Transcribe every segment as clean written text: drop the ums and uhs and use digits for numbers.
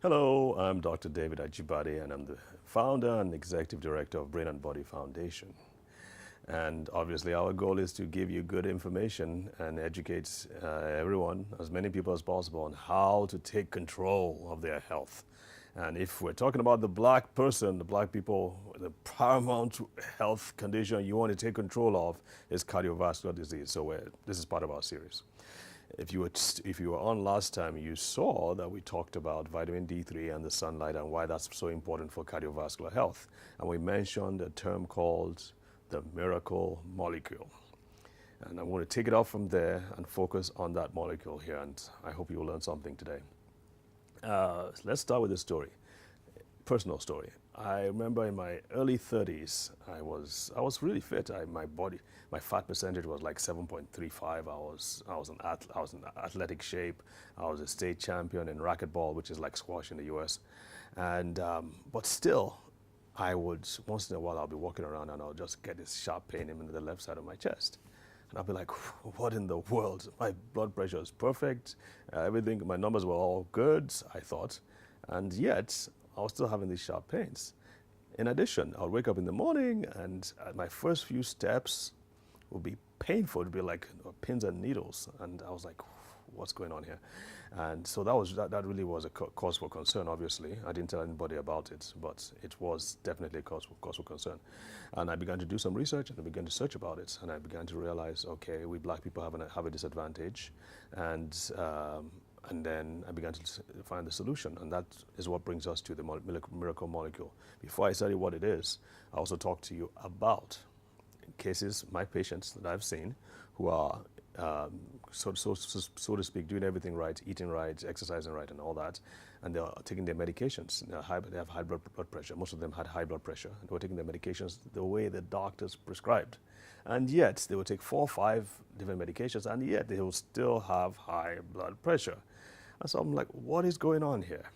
Hello, I'm Dr. David Ajibade, and I'm the founder and executive director of Brain and Body Foundation. And obviously, our goal is to give you good information and educate everyone, as many people as possible, on how to take control of their health. And if we're talking about the black person, the black people, the paramount health condition you want to take control of is cardiovascular disease. So this is part of our series. If you were on last time, you saw that we talked about vitamin D3 and the sunlight and why that's so important for cardiovascular health. And we mentioned a term called the miracle molecule. And I want to take it off from there and focus on that molecule here. And I hope you'll learn something today. Let's start with a story, personal story. I remember in my early 30s, I was really fit. My fat percentage was like 7.35. I was in athletic shape. I was a state champion in racquetball, which is like squash in the U.S. And but still, I would once in a while I'll be walking around and I'll just get this sharp pain in the left side of my chest. And I'll be like, what in the world? My blood pressure is perfect. Everything, my numbers were all good, I thought. And yet, I was still having these sharp pains. In addition, I would wake up in the morning and my first few steps would be painful. It would be like pins and needles. And I was like, what's going on here? And so that really was a cause for concern, obviously. I didn't tell anybody about it, but it was definitely a cause for concern. And I began to do some research and I began to search about it. And I began to realize, okay, we black people have a disadvantage. And then I began to find the solution. And that is what brings us to the miracle molecule. Before I tell you what it is, I also talk to you about cases, my patients that I've seen, who are so to speak, doing everything right, eating right, exercising right, and all that, and they are taking their medications. They have high blood pressure. Most of them had high blood pressure. They were taking their medications the way the doctors prescribed, and yet they would take 4 or 5 different medications, and yet they will still have high blood pressure. And so I'm like, what is going on here?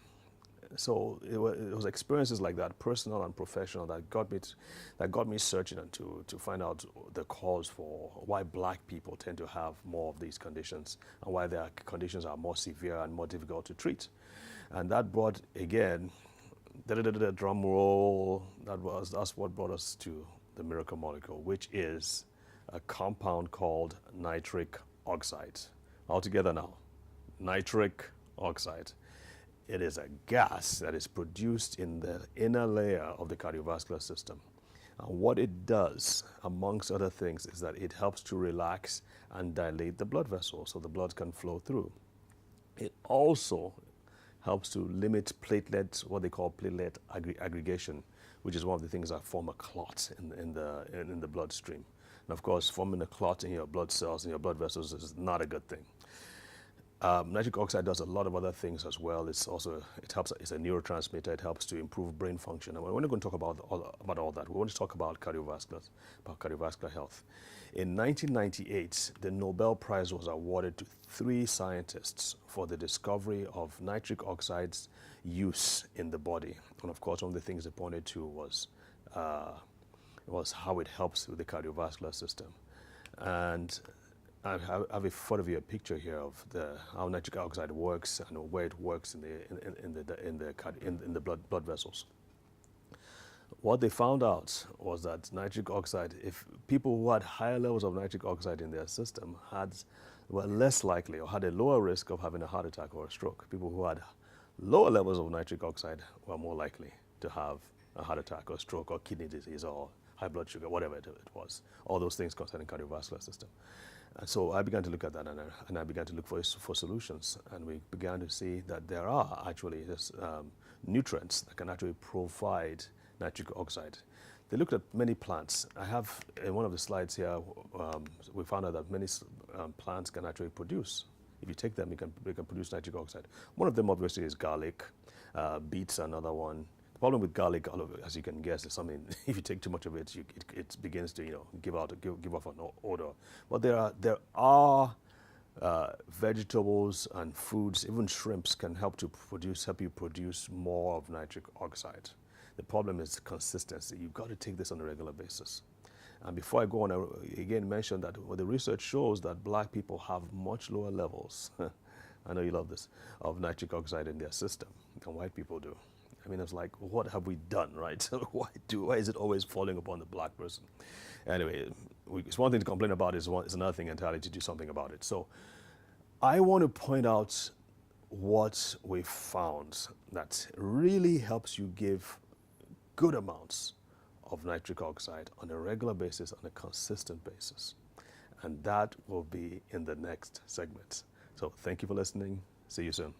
So it was experiences like that, personal and professional, that got me searching and to find out the cause for why black people tend to have more of these conditions and why their conditions are more severe and more difficult to treat. And that brought, again, drum roll, that's what brought us to the miracle molecule, which is a compound called nitric oxide. All together now, nitric oxide. It is a gas that is produced in the inner layer of the cardiovascular system. And what it does, amongst other things, is that it helps to relax and dilate the blood vessels so the blood can flow through. It also helps to limit platelets, what they call platelet aggregation, which is one of the things that form a clot in the bloodstream. And of course, forming a clot in your blood cells, in your blood vessels, is not a good thing. Nitric oxide does a lot of other things as well. It's a neurotransmitter. It helps to improve brain function. And we're not going to talk about all that. We want to talk about cardiovascular health. In 1998, the Nobel Prize was awarded to 3 scientists for the discovery of nitric oxide's use in the body. And of course, one of the things they pointed to was how it helps with the cardiovascular system. And I have a picture here of how nitric oxide works and where it works in the blood vessels. What they found out was that nitric oxide, if people who had higher levels of nitric oxide in their system were less likely or had a lower risk of having a heart attack or a stroke. People who had lower levels of nitric oxide were more likely to have a heart attack or stroke or kidney disease or high blood sugar, whatever it was. All those things concerning cardiovascular system. And so I began to look at that and I began to look for solutions. And we began to see that there are actually nutrients that can actually provide nitric oxide. They looked at many plants. I have in one of the slides here, we found out that many plants can actually produce. If you take them, they can produce nitric oxide. One of them obviously is garlic. Beets another one. The problem with garlic, as you can guess, is something. If you take too much of it, it begins to give off an odor. But there are vegetables and foods, even shrimps, can help you produce more of nitric oxide. The problem is consistency. You've got to take this on a regular basis. And before I go on, I again mention that the research shows that black people have much lower levels I know you love this, of nitric oxide in their system, and white people do. I mean, it's like, what have we done, right? Why is it always falling upon the black person? Anyway, it's one thing to complain about, it's another thing entirely to do something about it. So I want to point out what we found that really helps you give good amounts of nitric oxide on a regular basis, on a consistent basis. And that will be in the next segment. So thank you for listening. See you soon.